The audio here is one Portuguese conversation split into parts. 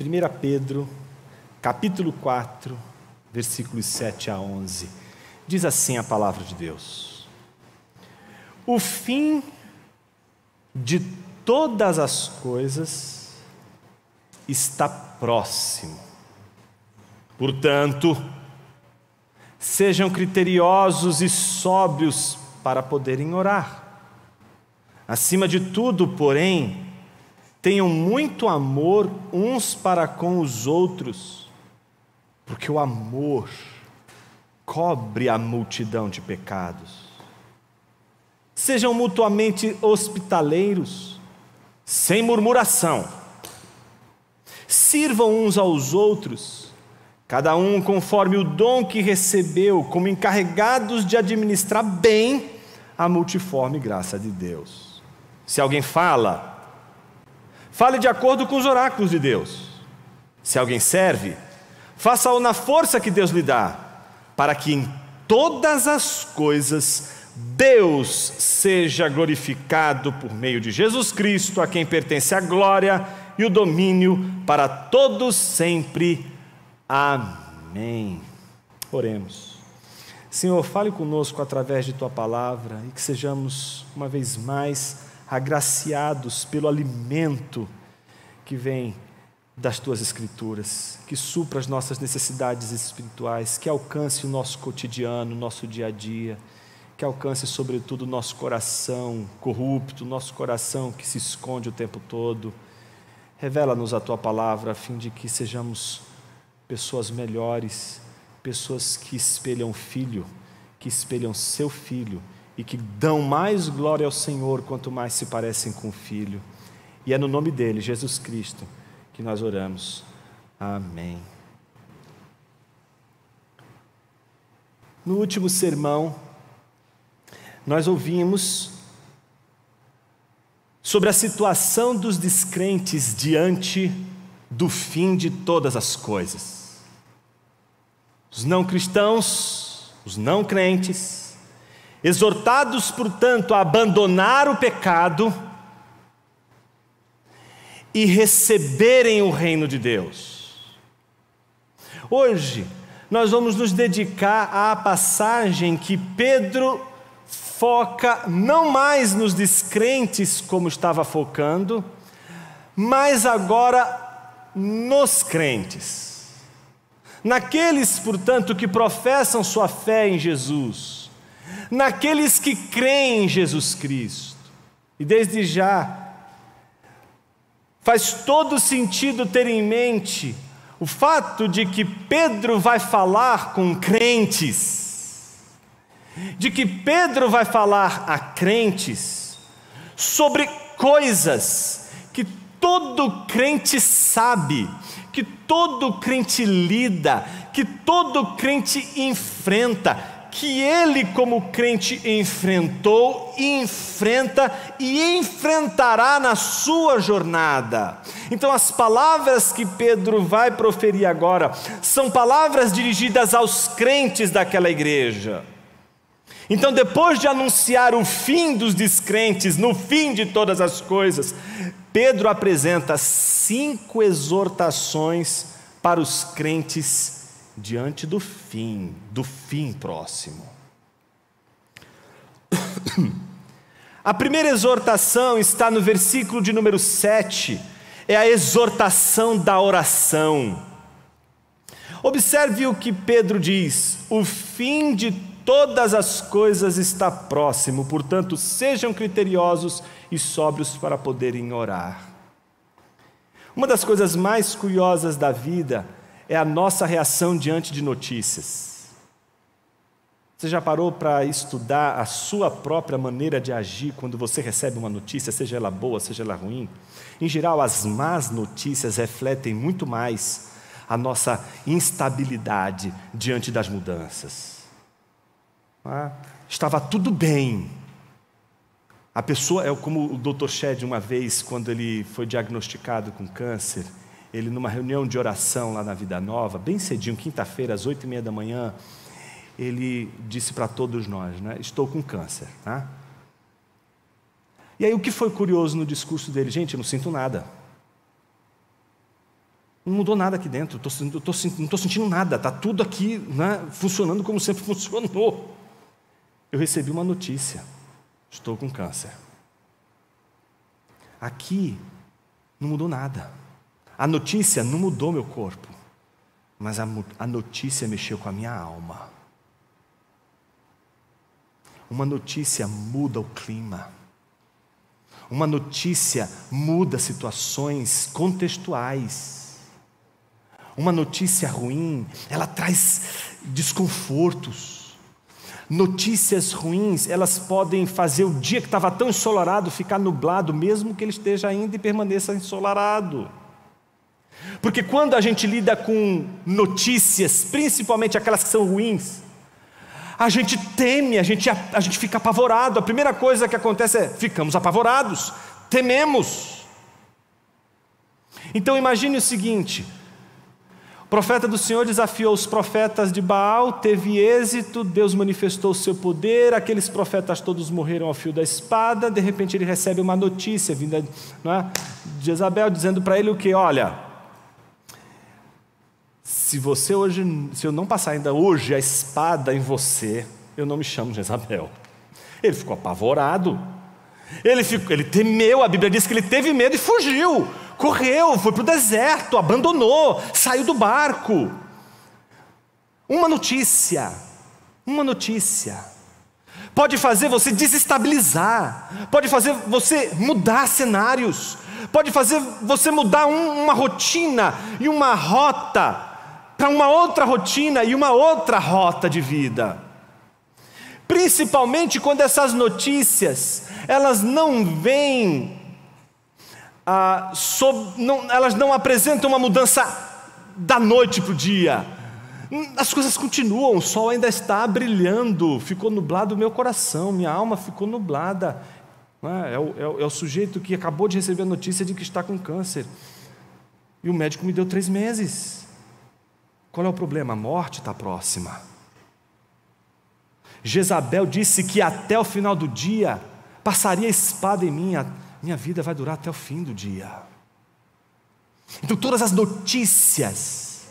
1 Pedro, capítulo 4, versículos 7 a 11. Diz assim a palavra de Deus: o fim de todas as coisas está próximo. Portanto, sejam criteriosos e sóbrios para poderem orar. Acima de tudo, porém, tenham muito amor uns para com os outros, porque o amor cobre a multidão de pecados. Sejam mutuamente hospitaleiros, sem murmuração. Sirvam uns aos outros, cada um conforme o dom que recebeu, como encarregados de administrar bem a multiforme graça de Deus. Se alguém fale de acordo com os oráculos de Deus. Se alguém serve, faça-o na força que Deus lhe dá, para que em todas as coisas Deus seja glorificado por meio de Jesus Cristo, a quem pertence a glória e o domínio para todos sempre. Amém. Oremos. Senhor, fale conosco através de Tua palavra e que sejamos uma vez mais agraciados pelo alimento que vem das Tuas Escrituras, que supra as nossas necessidades espirituais, que alcance o nosso cotidiano, o nosso dia a dia, que alcance sobretudo o nosso coração corrupto, nosso coração que se esconde o tempo todo. Revela-nos a Tua palavra a fim de que sejamos pessoas melhores, pessoas que espelham o Filho, que espelham Seu Filho e que dão mais glória ao Senhor quanto mais se parecem com o Filho. E é no nome dele, Jesus Cristo, que nós oramos. Amém. No último sermão, nós ouvimos sobre a situação dos descrentes diante do fim de todas as coisas. Os não cristãos, os não crentes, exortados, portanto, a abandonar o pecado e receberem o reino de Deus. Hoje, nós vamos nos dedicar à passagem que Pedro foca não mais nos descrentes como estava focando, mas agora nos crentes. Naqueles, portanto, que professam sua fé em Jesus, naqueles que creem em Jesus Cristo. E desde já, faz todo sentido ter em mente o fato de que Pedro vai falar com crentes, de que Pedro vai falar a crentes sobre coisas que todo crente sabe, que todo crente lida, que todo crente enfrenta, que ele como crente enfrentou, enfrenta e enfrentará na sua jornada. Então as palavras que Pedro vai proferir agora são palavras dirigidas aos crentes daquela igreja. Então, depois de anunciar o fim dos descrentes, no fim de todas as coisas, Pedro apresenta 5 exortações para os crentes diante do fim próximo. A primeira exortação está no versículo de número 7, é a exortação da oração. Observe o que Pedro diz: o fim de todas as coisas está próximo, portanto, sejam criteriosos e sóbrios para poderem orar. Uma das coisas mais curiosas da vida é a nossa reação diante de notícias. Você já parou para estudar a sua própria maneira de agir quando você recebe uma notícia, seja ela boa, seja ela ruim? Em geral, as más notícias refletem muito mais a nossa instabilidade diante das mudanças. Estava tudo bem. A pessoa, é como o Dr. Shedd uma vez, quando ele foi diagnosticado com câncer, ele numa reunião de oração lá na Vida Nova, bem cedinho, quinta-feira, às 8h30 da manhã, ele disse para todos nós, né? Estou com câncer. Tá? E aí o que foi curioso no discurso dele? Gente, eu não sinto nada. Não mudou nada aqui dentro, não estou sentindo nada, está tudo aqui, né, funcionando como sempre funcionou. Eu recebi uma notícia: estou com câncer. Aqui não mudou nada. A notícia não mudou meu corpo, mas a notícia mexeu com a minha alma. Uma notícia muda o clima. Uma notícia muda situações contextuais. Uma notícia ruim, ela traz desconfortos. Notícias ruins, elas podem fazer o dia que estava tão ensolarado ficar nublado, mesmo que ele esteja ainda e permaneça ensolarado. Porque quando a gente lida com notícias, principalmente aquelas que são ruins, a gente teme, a gente fica apavorado. A primeira coisa que acontece é, ficamos apavorados, tememos. Então imagine o seguinte: o profeta do Senhor desafiou os profetas de Baal, teve êxito, Deus manifestou o seu poder, aqueles profetas todos morreram ao fio da espada. De repente ele recebe uma notícia vinda, não é, de Jezabel, dizendo para ele o quê? Olha, se eu não passar ainda hoje a espada em você, eu não me chamo Jezabel. Ele ficou apavorado, ele temeu. A Bíblia diz que ele teve medo e fugiu. Correu, foi para o deserto, abandonou, saiu do barco. Uma notícia pode fazer você desestabilizar, pode fazer você mudar cenários, pode fazer você mudar uma rotina e uma rota para uma outra rotina e uma outra rota de vida. Principalmente quando essas notícias, elas não vêm elas não apresentam uma mudança da noite para o dia. As coisas continuam, o sol ainda está brilhando. Ficou nublado o meu coração, minha alma ficou nublada. É o sujeito que acabou de receber a notícia de que está com câncer, e o médico me deu 3 meses. Qual é o problema? A morte está próxima. Jezabel disse que até o final do dia passaria a espada em mim. Minha vida vai durar até o fim do dia. Então todas as notícias,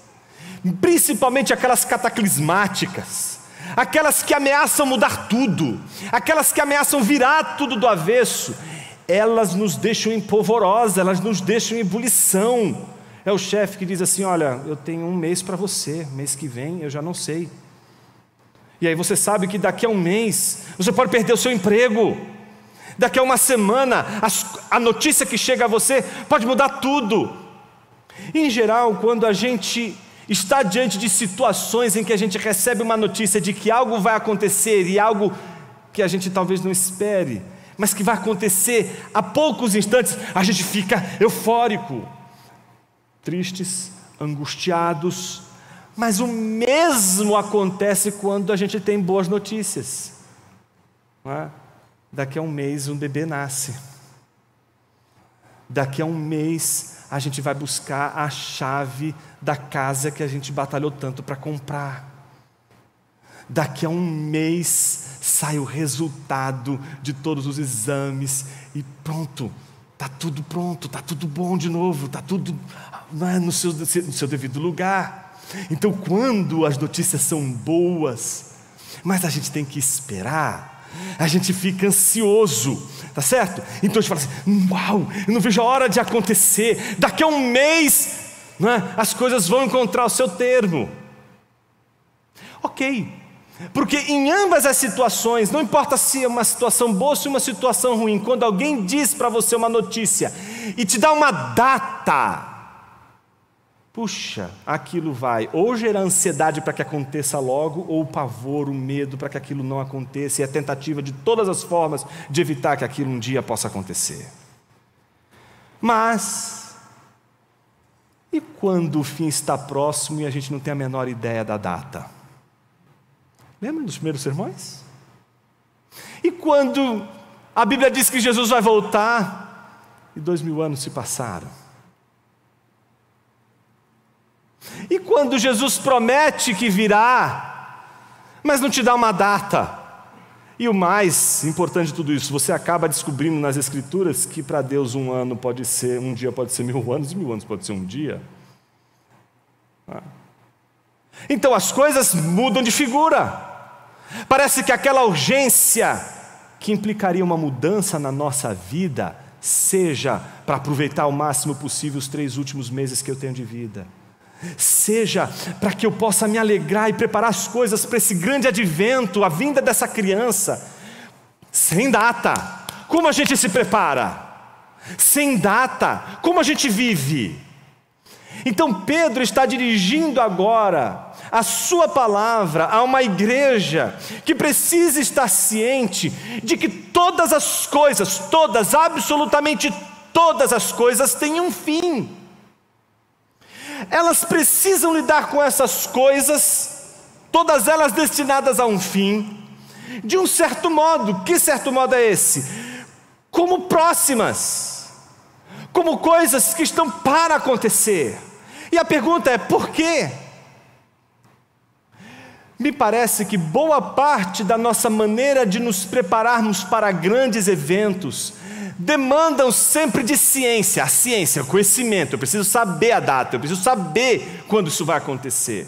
principalmente aquelas cataclismáticas, aquelas que ameaçam mudar tudo, aquelas que ameaçam virar tudo do avesso, elas nos deixam em polvorosa, elas nos deixam em ebulição. É o chefe que diz assim: olha, eu tenho 1 mês para você, mês que vem eu já não sei. E aí você sabe que daqui a 1 mês você pode perder o seu emprego. Daqui a 1 semana, a notícia que chega a você pode mudar tudo. Em geral, quando a gente está diante de situações em que a gente recebe uma notícia de que algo vai acontecer, e algo que a gente talvez não espere, mas que vai acontecer a poucos instantes, a gente fica eufórico, tristes, angustiados. Mas o mesmo acontece quando a gente tem boas notícias, não é? Daqui a 1 mês um bebê nasce. Daqui a 1 mês a gente vai buscar a chave da casa que a gente batalhou tanto para comprar. Daqui a 1 mês sai o resultado de todos os exames e pronto, está tudo pronto, está tudo bom de novo, está tudo no seu devido lugar. Então quando as notícias são boas, mas a gente tem que esperar, a gente fica ansioso, tá certo? Então a gente fala assim: uau, eu não vejo a hora de acontecer. Daqui a 1 mês, né, as coisas vão encontrar o seu termo. Ok, porque em ambas as situações, não importa se é uma situação boa ou se é uma situação ruim, quando alguém diz para você uma notícia e te dá uma data, puxa, aquilo vai ou gerar ansiedade para que aconteça logo, ou o pavor, o medo para que aquilo não aconteça, e a tentativa de todas as formas de evitar que aquilo um dia possa acontecer. Mas, e quando o fim está próximo e a gente não tem a menor ideia da data? Lembra dos primeiros sermões? E quando a Bíblia diz que Jesus vai voltar e 2000 anos se passaram? E quando Jesus promete que virá, mas não te dá uma data? E o mais importante de tudo isso, você acaba descobrindo nas Escrituras que para Deus um dia pode ser 1000 anos e 1000 anos pode ser um dia. Então as coisas mudam de figura. Parece que aquela urgência que implicaria uma mudança na nossa vida, seja para aproveitar ao máximo possível os 3 últimos meses que eu tenho de vida, seja para que eu possa me alegrar e preparar as coisas para esse grande advento, a vinda dessa criança, sem data. Como a gente se prepara? Sem data. Como a gente vive? Então Pedro está dirigindo agora a sua palavra a uma igreja que precisa estar ciente de que todas as coisas, todas, absolutamente todas as coisas têm um fim. Elas precisam lidar com essas coisas, todas elas destinadas a um fim, de um certo modo. Que certo modo é esse? Como próximas, como coisas que estão para acontecer. E a pergunta é: por quê? Me parece que boa parte da nossa maneira de nos prepararmos para grandes eventos demandam sempre de ciência. A ciência, o conhecimento. Eu preciso saber a data, eu preciso saber quando isso vai acontecer.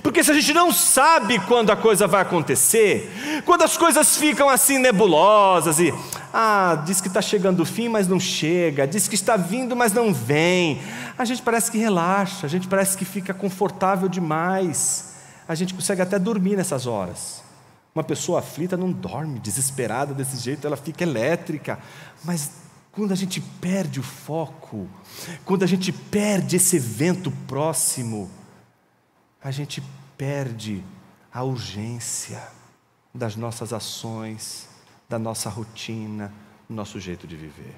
Porque se a gente não sabe quando a coisa vai acontecer, quando as coisas ficam assim nebulosas e diz que está chegando o fim, mas não chega, diz que está vindo, mas não vem, a gente parece que relaxa, a gente parece que fica confortável demais, a gente consegue até dormir nessas horas. Uma pessoa aflita não dorme, desesperada desse jeito, ela fica elétrica. Mas quando a gente perde o foco, quando a gente perde esse evento próximo, a gente perde a urgência das nossas ações, da nossa rotina, do nosso jeito de viver.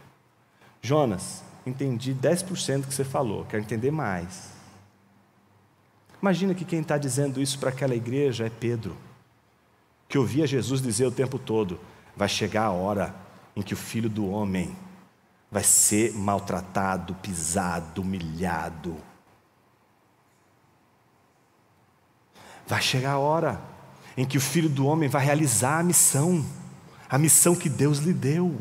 Jonas, entendi 10% do que você falou, quero entender mais. Imagina que quem está dizendo isso para aquela igreja é Pedro, que ouvia Jesus dizer o tempo todo: vai chegar a hora em que o Filho do Homem vai ser maltratado, pisado, humilhado. Vai chegar a hora em que o Filho do Homem vai realizar a missão que Deus lhe deu.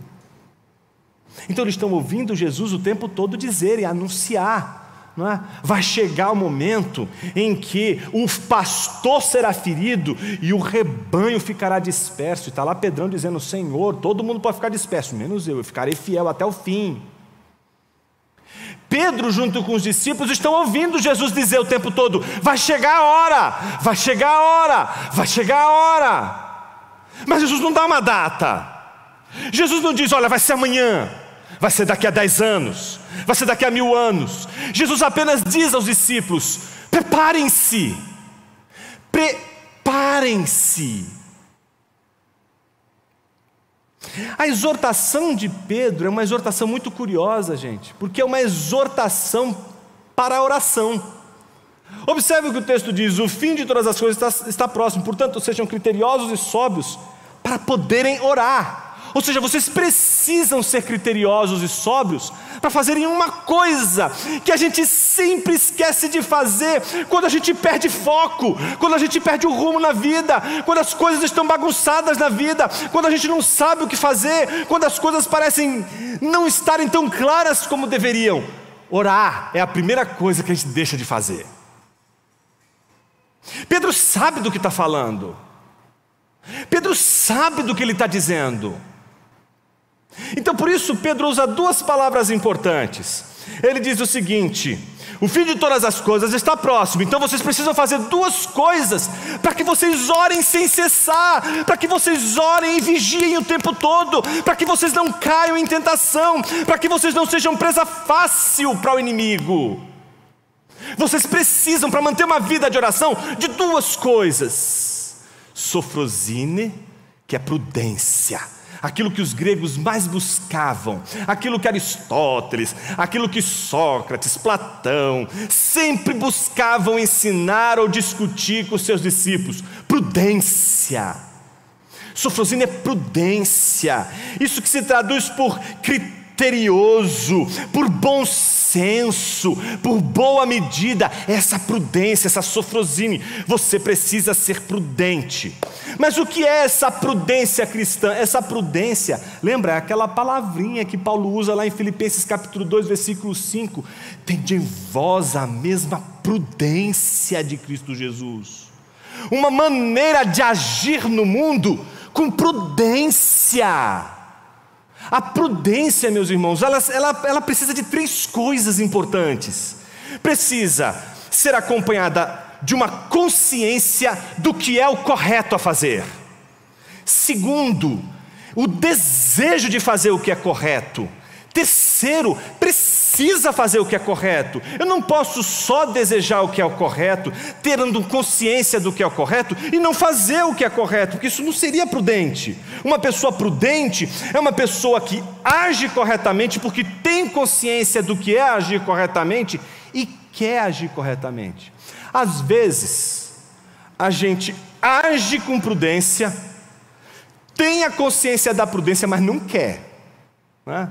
Então eles estão ouvindo Jesus o tempo todo dizer e anunciar, não é? Vai chegar o momento em que o pastor será ferido e o rebanho ficará disperso. E está lá Pedrão dizendo: Senhor, todo mundo pode ficar disperso, menos eu ficarei fiel até o fim. Pedro, junto com os discípulos, estão ouvindo Jesus dizer o tempo todo: vai chegar a hora, vai chegar a hora, vai chegar a hora. Mas Jesus não dá uma data. Jesus não diz: olha, vai ser amanhã, vai ser daqui a 10 anos, vai ser daqui a 1000 anos. Jesus apenas diz aos discípulos: preparem-se, preparem-se. A exortação de Pedro é uma exortação muito curiosa, gente, porque é uma exortação para a oração. Observe o que o texto diz: o fim de todas as coisas está próximo, portanto sejam criteriosos e sóbrios para poderem orar. Ou seja, vocês precisam ser criteriosos e sóbrios para fazerem uma coisa que a gente sempre esquece de fazer quando a gente perde foco, quando a gente perde o rumo na vida, quando as coisas estão bagunçadas na vida, quando a gente não sabe o que fazer, quando as coisas parecem não estarem tão claras como deveriam. Orar é a primeira coisa que a gente deixa de fazer. Pedro sabe do que está falando. Pedro sabe do que ele está dizendo. Então por isso Pedro usa 2 palavras importantes. Ele diz o seguinte: o fim de todas as coisas está próximo, então vocês precisam fazer 2 coisas para que vocês orem sem cessar, para que vocês orem e vigiem o tempo todo, para que vocês não caiam em tentação, para que vocês não sejam presa fácil para o inimigo. Vocês precisam, para manter uma vida de oração, de 2 coisas: sofrosine, que é prudência, aquilo que os gregos mais buscavam, aquilo que Aristóteles, aquilo que Sócrates, Platão sempre buscavam ensinar ou discutir com seus discípulos: prudência. Sofrosine é prudência, isso que se traduz por criterioso, por bom senso, senso, por boa medida, essa prudência, essa sofrosine. Você precisa ser prudente. Mas o que é essa prudência cristã? Essa prudência, lembra, é aquela palavrinha que Paulo usa lá em Filipenses capítulo 2, versículo 5. Tende em vós a mesma prudência de Cristo Jesus. Uma maneira de agir no mundo com prudência. A prudência, meus irmãos, ela precisa de 3 coisas importantes. Precisa ser acompanhada de uma consciência do que é o correto a fazer. Segundo, o desejo de fazer o que é correto. Terceiro, precisa fazer o que é correto. Eu não posso só desejar o que é o correto, tendo consciência do que é o correto e não fazer o que é correto, porque isso não seria prudente. Uma pessoa prudente é uma pessoa que age corretamente porque tem consciência do que é agir corretamente e quer agir corretamente. Às vezes, a gente age com prudência, tem a consciência da prudência, mas não quer, não é?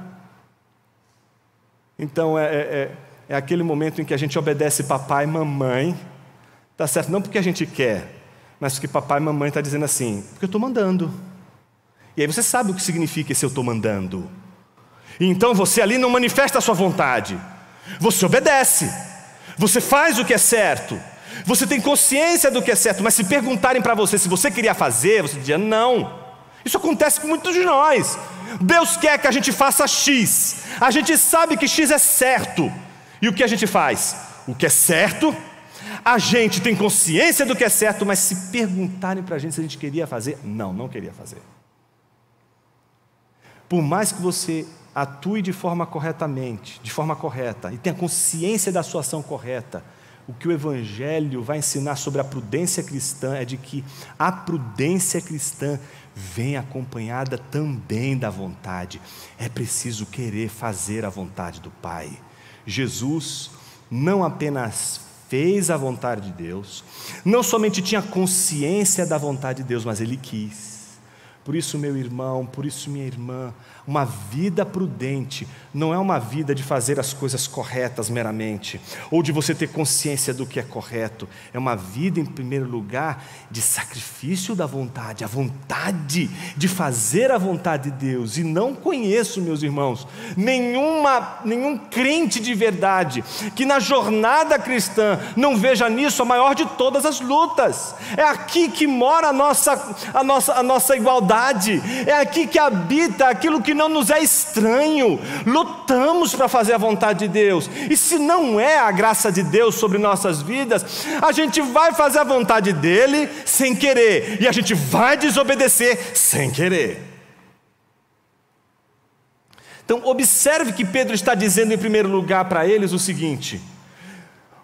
Então é aquele momento em que a gente obedece papai e mamãe, tá certo? Não porque a gente quer, mas porque papai e mamãe está dizendo assim, porque eu estou mandando. E aí você sabe o que significa esse eu estou mandando. E então você ali não manifesta a sua vontade, você obedece, você faz o que é certo, você tem consciência do que é certo, mas se perguntarem para você se você queria fazer, você diria não. Isso acontece com muitos de nós. Deus quer que a gente faça X, a gente sabe que X é certo, e o que a gente faz? O que é certo, a gente tem consciência do que é certo, mas se perguntarem para a gente se a gente queria fazer, não queria fazer. Por mais que você atue de forma correta, e tenha consciência da sua ação correta, o que o Evangelho vai ensinar sobre a prudência cristã é de que a prudência cristã vem acompanhada também da vontade. É preciso querer fazer a vontade do Pai. Jesus não apenas fez a vontade de Deus, não somente tinha consciência da vontade de Deus, mas Ele quis. Por isso, meu irmão, por isso, minha irmã, uma vida prudente não é uma vida de fazer as coisas corretas meramente, ou de você ter consciência do que é correto. É uma vida, em primeiro lugar, de sacrifício da vontade, a vontade de fazer a vontade de Deus. E não conheço, meus irmãos, nenhum crente de verdade que na jornada cristã não veja nisso a maior de todas as lutas. É aqui que mora a nossa igualdade. É aqui que habita aquilo que não nos é estranho. Lutamos para fazer a vontade de Deus, e se não é a graça de Deus sobre nossas vidas, a gente vai fazer a vontade dele sem querer, e a gente vai desobedecer sem querer. Então observe que Pedro está dizendo em primeiro lugar para eles o seguinte: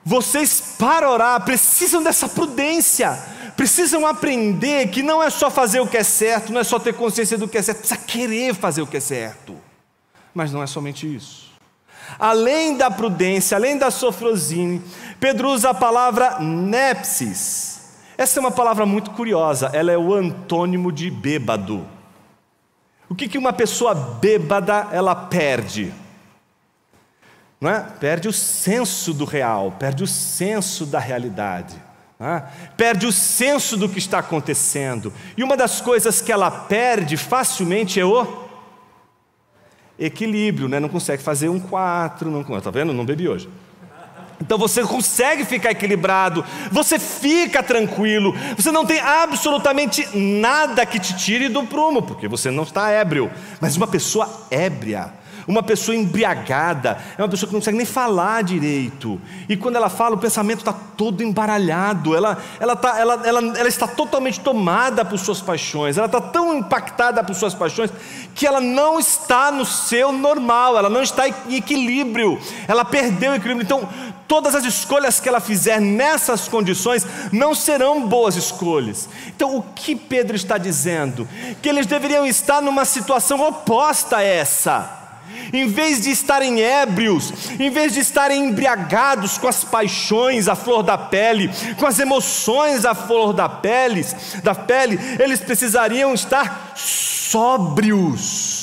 vocês, para orar, precisam dessa prudência, precisam aprender que não é só fazer o que é certo, não é só ter consciência do que é certo, precisa querer fazer o que é certo. Mas não é somente isso. Além da prudência, além da sofrosine, Pedro usa a palavra nepsis. Essa é uma palavra muito curiosa, ela é o antônimo de bêbado. O que uma pessoa bêbada ela perde? Não é? Perde o senso do real, perde o senso da realidade, não é? Perde o senso do que está acontecendo. E uma das coisas que ela perde facilmente é o equilíbrio, né? Não consegue fazer um 4, tá vendo? Não bebi hoje. Então você consegue ficar equilibrado, você fica tranquilo, você não tem absolutamente nada que te tire do prumo, porque você não está ébrio. Mas uma pessoa ébria, uma pessoa embriagada, é uma pessoa que não consegue nem falar direito, e quando ela fala, o pensamento está todo embaralhado, ela está totalmente tomada por suas paixões, ela está tão impactada por suas paixões, que ela não está no seu normal, ela não está em equilíbrio, ela perdeu o equilíbrio. Então todas as escolhas que ela fizer nessas condições não serão boas escolhas. Então o que Pedro está dizendo? Que eles deveriam estar numa situação oposta a essa. Em vez de estarem ébrios, em vez de estarem embriagados com as paixões à flor da pele, com as emoções à flor da pele, eles precisariam estar sóbrios.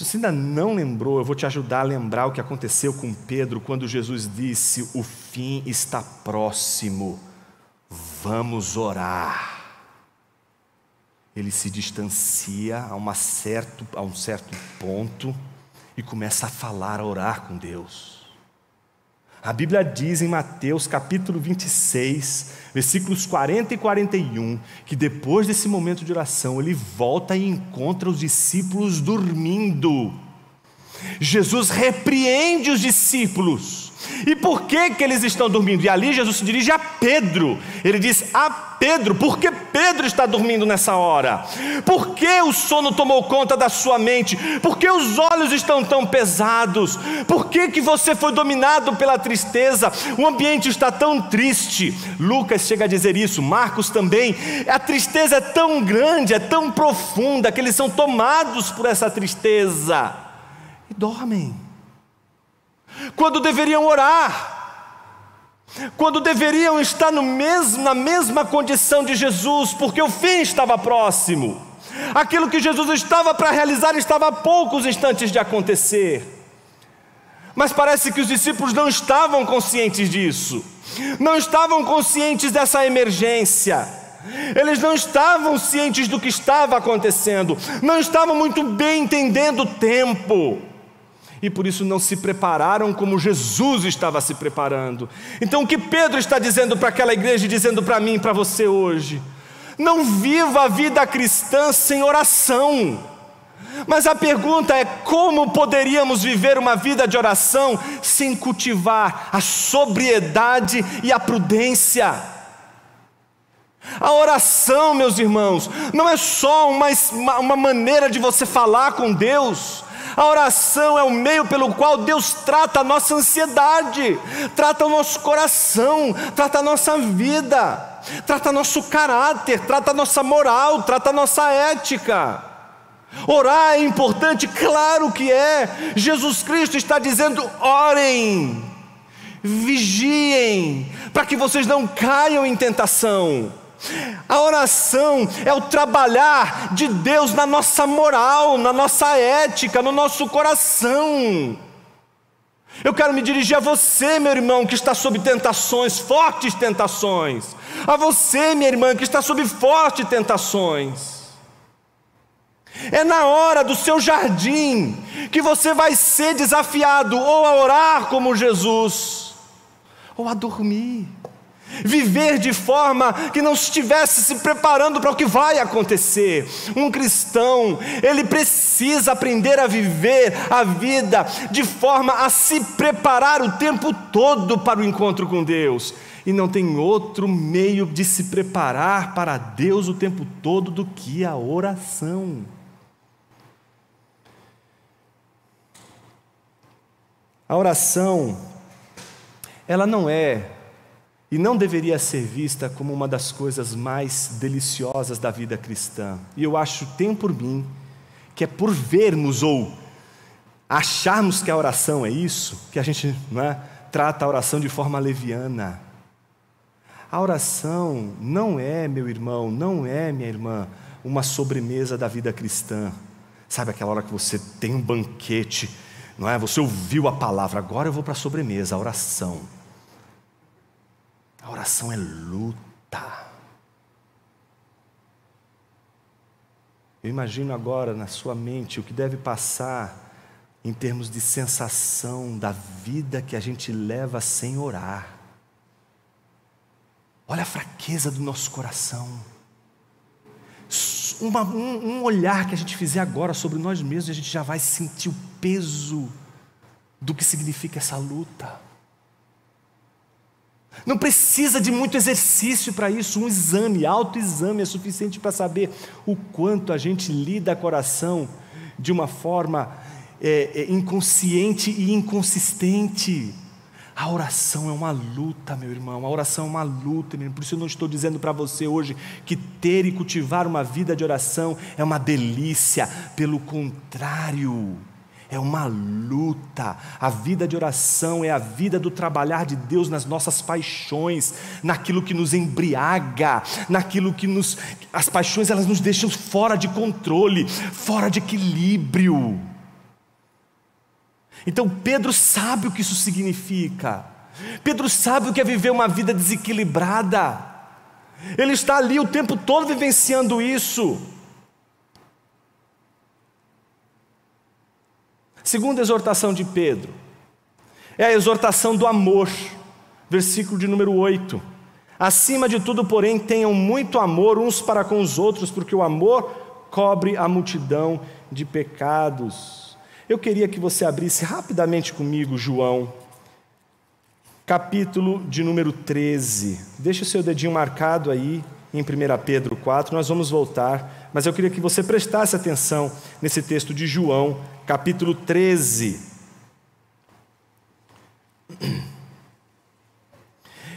Se você ainda não lembrou, eu vou te ajudar a lembrar o que aconteceu com Pedro quando Jesus disse: o fim está próximo, vamos orar. Ele se distancia a um certo ponto e começa a falar, a orar com Deus. A Bíblia diz em Mateus capítulo 26, versículos 40 e 41, que depois desse momento de oração, ele volta e encontra os discípulos dormindo. Jesus repreende os discípulos. E por que eles estão dormindo? E ali Jesus se dirige a Pedro. Ele diz: a Pedro, por que Pedro está dormindo nessa hora? Por que o sono tomou conta da sua mente? Por que os olhos estão tão pesados? Por que você foi dominado pela tristeza? O ambiente está tão triste. Lucas chega a dizer isso, Marcos também. A tristeza é tão grande, é tão profunda, que eles são tomados por essa tristeza e dormem. Quando deveriam orar, quando deveriam estar na mesma condição de Jesus, porque o fim estava próximo. Aquilo que Jesus estava para realizar estava a poucos instantes de acontecer. Mas parece que os discípulos não estavam conscientes disso, não estavam conscientes dessa emergência. Eles não estavam cientes do que estava acontecendo, não estavam muito bem entendendo o tempo. E por isso não se prepararam como Jesus estava se preparando. Então o que Pedro está dizendo para aquela igreja e dizendo para mim e para você hoje? Não viva a vida cristã sem oração. Mas a pergunta é: como poderíamos viver uma vida de oração sem cultivar a sobriedade e a prudência? A oração, meus irmãos, não é só uma maneira de você falar com Deus. A oração é o meio pelo qual Deus trata a nossa ansiedade, trata o nosso coração, trata a nossa vida, trata nosso caráter, trata a nossa moral, trata a nossa ética. Orar é importante? Claro que é. Jesus Cristo está dizendo: orem, vigiem, para que vocês não caiam em tentação. A oração é o trabalhar de Deus na nossa moral, na nossa ética, no nosso coração. Eu quero me dirigir a você, meu irmão, que está sob tentações, fortes tentações. A você, minha irmã, que está sob fortes tentações. É na hora do seu jardim que você vai ser desafiado ou a orar como Jesus, ou a dormir. Viver de forma que não estivesse se preparando para o que vai acontecer. Um cristão, ele precisa aprender a viver a vida de forma a se preparar o tempo todo para o encontro com Deus. E não tem outro meio de se preparar para Deus o tempo todo do que a oração. A oração, ela não é e não deveria ser vista como uma das coisas mais deliciosas da vida cristã. E eu acho, tem por mim, que é por vermos ou acharmos que a oração é isso, que a gente trata a oração de forma leviana. A oração não é, meu irmão, não é, minha irmã, uma sobremesa da vida cristã. Sabe aquela hora que você tem um banquete, não é? Você ouviu a palavra, agora eu vou para a sobremesa, a oração. A oração é luta. Eu imagino agora na sua mente o que deve passar em termos de sensação da vida que a gente leva sem orar. Olha a fraqueza do nosso coração. Um olhar que a gente fizer agora sobre nós mesmos, a gente já vai sentir o peso do que significa essa luta. Não precisa de muito exercício para isso. Um exame, autoexame é suficiente para saber o quanto a gente lida com a oração de uma forma inconsciente e inconsistente. A oração é uma luta, meu irmão. A oração é uma luta, meu irmão. Por isso eu não estou dizendo para você hoje que ter e cultivar uma vida de oração é uma delícia. Pelo contrário, é uma luta. A vida de oração é a vida do trabalhar de Deus nas nossas paixões, naquilo que nos embriaga, naquilo que as paixões, elas nos deixam fora de controle, fora de equilíbrio. Então Pedro sabe o que isso significa. Pedro sabe o que é viver uma vida desequilibrada. Ele está ali o tempo todo vivenciando isso. Segunda exortação de Pedro é a exortação do amor, versículo de número 8. Acima de tudo, porém, tenham muito amor uns para com os outros, porque o amor cobre a multidão de pecados. Eu queria que você abrisse rapidamente comigo João, capítulo de número 13. Deixa o seu dedinho marcado aí em 1 Pedro 4, nós vamos voltar, mas eu queria que você prestasse atenção nesse texto de João, capítulo 13.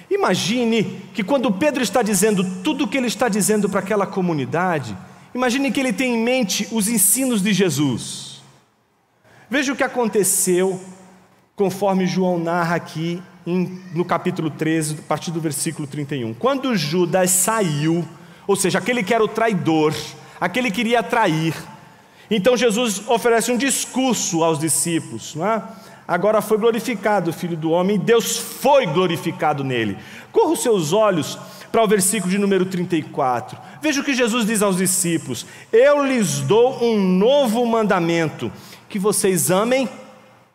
Imagine que quando Pedro está dizendo tudo o que ele está dizendo para aquela comunidade, imagine que ele tem em mente os ensinos de Jesus. Veja o que aconteceu, conforme João narra aqui no capítulo 13, a partir do versículo 31. Quando Judas saiu, ou seja, aquele que era o traidor, aquele que iria trair, então Jesus oferece um discurso aos discípulos, não é? Agora foi glorificado o Filho do Homem, Deus foi glorificado nele. Corra os seus olhos para o versículo de número 34. Veja o que Jesus diz aos discípulos: eu lhes dou um novo mandamento, que vocês amem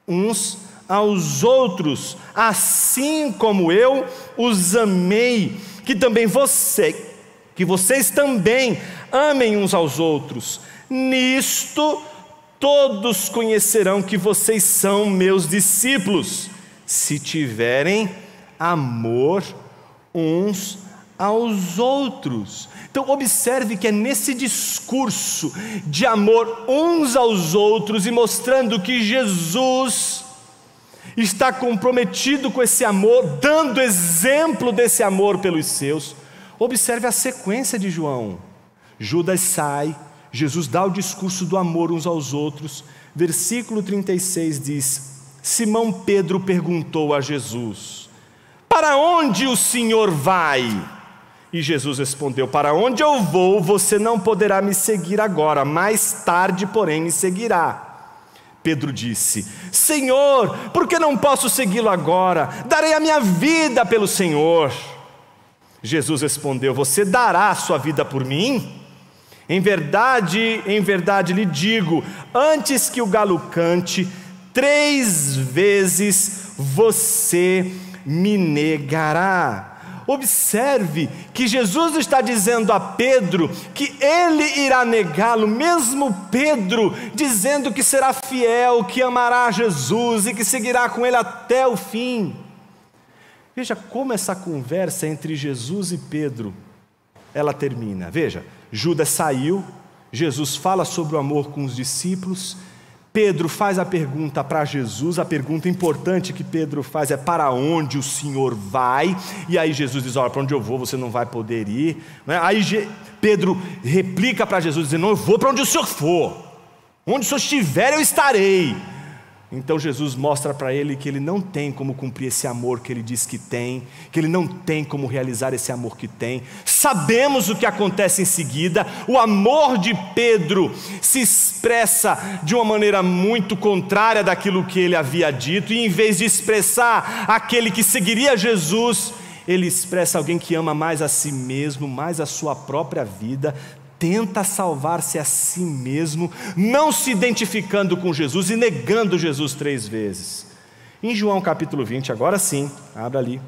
uns aos outros, assim como eu os amei, que vocês também amem uns aos outros. Nisto todos conhecerão que vocês são meus discípulos, se tiverem amor uns aos outros. Então observe que é nesse discurso de amor uns aos outros e mostrando que Jesus está comprometido com esse amor, dando exemplo desse amor pelos seus. Observe a sequência de João. Judas sai, Jesus dá o discurso do amor uns aos outros. Versículo 36 diz: Simão Pedro perguntou a Jesus: para onde o Senhor vai? E Jesus respondeu: para onde eu vou, você não poderá me seguir agora, mais tarde, porém, me seguirá. Pedro disse: Senhor, por que não posso segui-lo agora? Darei a minha vida pelo Senhor. Jesus respondeu: você dará a sua vida por mim? Em verdade lhe digo, antes que o galo cante, 3 vezes você me negará. Observe que Jesus está dizendo a Pedro que ele irá negá-lo, mesmo Pedro dizendo que será fiel, que amará Jesus e que seguirá com ele até o fim. Veja como essa conversa entre Jesus e Pedro, ela termina. Veja, Judas saiu, Jesus fala sobre o amor com os discípulos, Pedro faz a pergunta para Jesus, a pergunta importante que Pedro faz é: para onde o Senhor vai? E aí Jesus diz: olha, para onde eu vou você não vai poder ir. Aí Pedro replica para Jesus dizendo: não, eu vou para onde o Senhor for, onde o Senhor estiver eu estarei. Então Jesus mostra para ele que ele não tem como cumprir esse amor que ele diz que tem, que ele não tem como realizar esse amor que tem. Sabemos o que acontece em seguida. O amor de Pedro se expressa de uma maneira muito contrária daquilo que ele havia dito, e em vez de expressar aquele que seguiria Jesus, ele expressa alguém que ama mais a si mesmo, mais a sua própria vida, tenta salvar-se a si mesmo, não se identificando com Jesus e negando Jesus 3 vezes. Em João capítulo 20, agora sim, abra ali,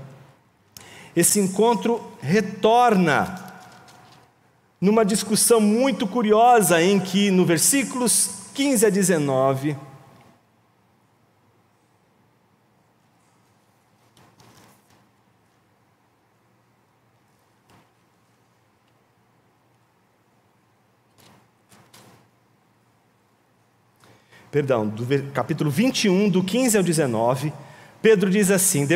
esse encontro retorna numa discussão muito curiosa, em que no versículos 15 a 19, do capítulo 21, do 15 ao 19, Pedro diz assim,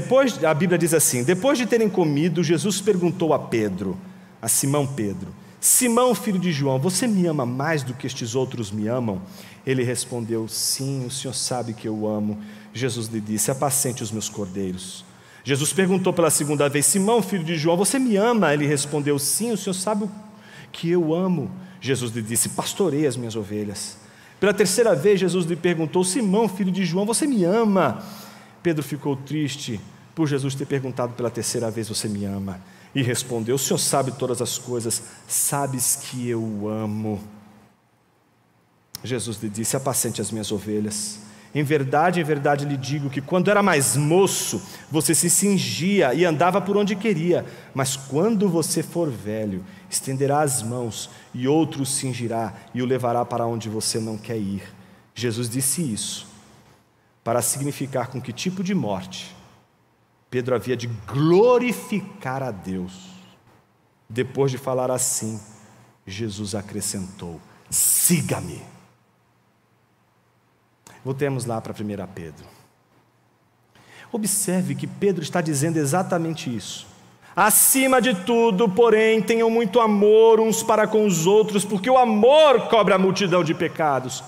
a Bíblia diz assim: depois de terem comido, Jesus perguntou a Pedro, a Simão Pedro: Simão, filho de João, você me ama mais do que estes outros me amam? Ele respondeu: sim, o Senhor sabe que eu amo. Jesus lhe disse: apacente os meus cordeiros. Jesus perguntou pela segunda vez: Simão, filho de João, você me ama? Ele respondeu: sim, o Senhor sabe que eu amo. Jesus lhe disse: pastoreie as minhas ovelhas. Pela terceira vez, Jesus lhe perguntou: Simão, filho de João, você me ama? Pedro ficou triste por Jesus ter perguntado pela terceira vez: você me ama? E respondeu: o Senhor sabe todas as coisas, sabes que eu o amo. Jesus lhe disse: apacente as minhas ovelhas. Em verdade lhe digo que quando era mais moço, você se cingia e andava por onde queria, mas quando você for velho, estenderá as mãos e outro o cingirá e o levará para onde você não quer ir. Jesus disse isso para significar com que tipo de morte Pedro havia de glorificar a Deus. Depois de falar assim, Jesus acrescentou: siga-me. Voltemos lá para 1 Pedro. Observe que Pedro está dizendo exatamente isso. Acima de tudo, porém, tenham muito amor uns para com os outros, porque o amor cobre a multidão de pecados.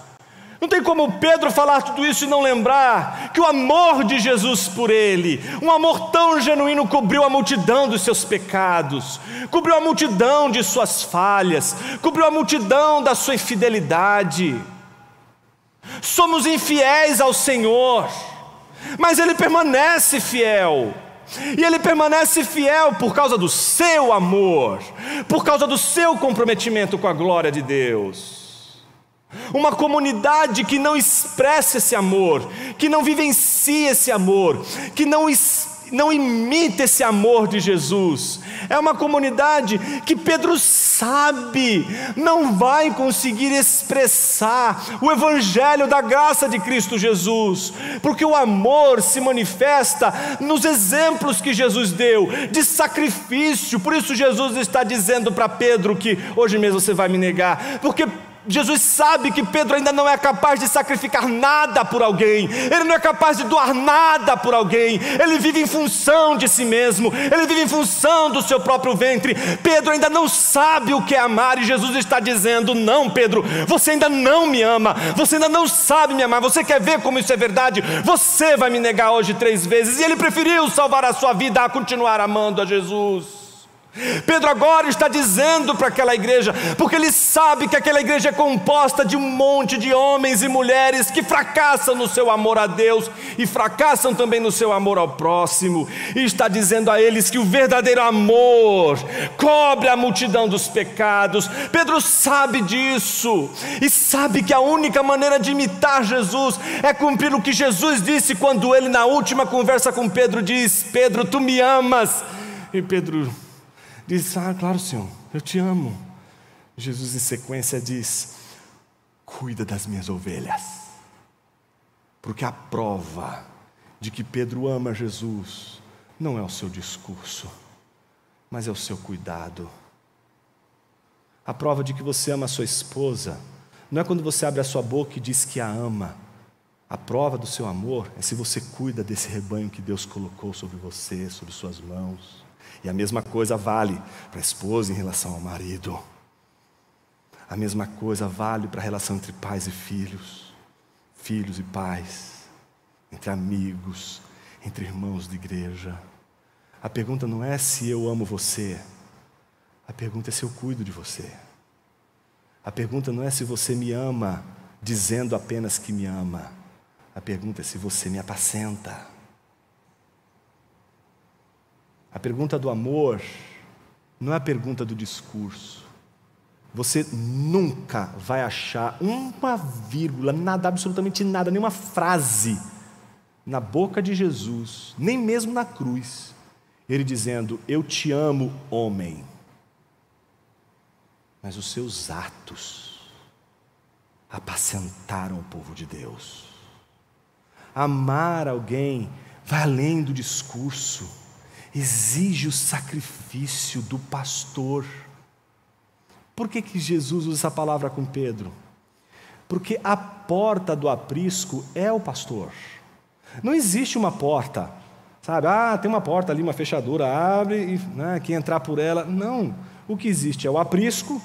Não tem como Pedro falar tudo isso e não lembrar que o amor de Jesus por ele, um amor tão genuíno, cobriu a multidão dos seus pecados, cobriu a multidão de suas falhas, cobriu a multidão da sua infidelidade. Somos infiéis ao Senhor, mas Ele permanece fiel. E Ele permanece fiel por causa do seu amor, por causa do seu comprometimento com a glória de Deus. Uma comunidade que não expressa esse amor, que não vivencia esse amor, que não imita esse amor de Jesus, é uma comunidade que Pedro sabe não vai conseguir expressar o evangelho da graça de Cristo Jesus, porque o amor se manifesta nos exemplos que Jesus deu de sacrifício. Por isso Jesus está dizendo para Pedro que hoje mesmo você vai me negar, porque Jesus sabe que Pedro ainda não é capaz de sacrificar nada por alguém, ele não é capaz de doar nada por alguém, ele vive em função de si mesmo, ele vive em função do seu próprio ventre. Pedro ainda não sabe o que é amar, e Jesus está dizendo: não, Pedro, você ainda não me ama, você ainda não sabe me amar, você quer ver como isso é verdade? Você vai me negar hoje 3 vezes. E ele preferiu salvar a sua vida a continuar amando a Jesus. Pedro agora está dizendo para aquela igreja, porque ele sabe que aquela igreja é composta de um monte de homens e mulheres que fracassam no seu amor a Deus e fracassam também no seu amor ao próximo, e está dizendo a eles que o verdadeiro amor cobre a multidão dos pecados. Pedro sabe disso e sabe que a única maneira de imitar Jesus é cumprir o que Jesus disse quando ele, na última conversa com Pedro, diz: Pedro, tu me amas? E Pedro diz: ah, claro, Senhor, eu te amo. Jesus, em sequência, diz: cuida das minhas ovelhas. Porque a prova de que Pedro ama Jesus não é o seu discurso, mas é o seu cuidado. A prova de que você ama a sua esposa não é quando você abre a sua boca e diz que a ama. A prova do seu amor é se você cuida desse rebanho que Deus colocou sobre você, sobre suas mãos. E a mesma coisa vale para a esposa em relação ao marido. A mesma coisa vale para a relação entre pais e filhos, filhos e pais, entre amigos, entre irmãos de igreja. A pergunta não é se eu amo você, a pergunta é se eu cuido de você. A pergunta não é se você me ama dizendo apenas que me ama, a pergunta é se você me apacenta. A pergunta do amor não é a pergunta do discurso. Você nunca vai achar uma vírgula, nada, absolutamente nada, nenhuma frase na boca de Jesus, nem mesmo na cruz, ele dizendo: eu te amo, homem. Mas os seus atos apacentaram o povo de Deus. Amar alguém vai além do discurso, exige o sacrifício do pastor. Por que Jesus usa essa palavra com Pedro? Porque a porta do aprisco é o pastor. Não existe uma porta, sabe? Ah, tem uma porta ali, uma fechadura, abre e quem entrar por ela. Não, o que existe é o aprisco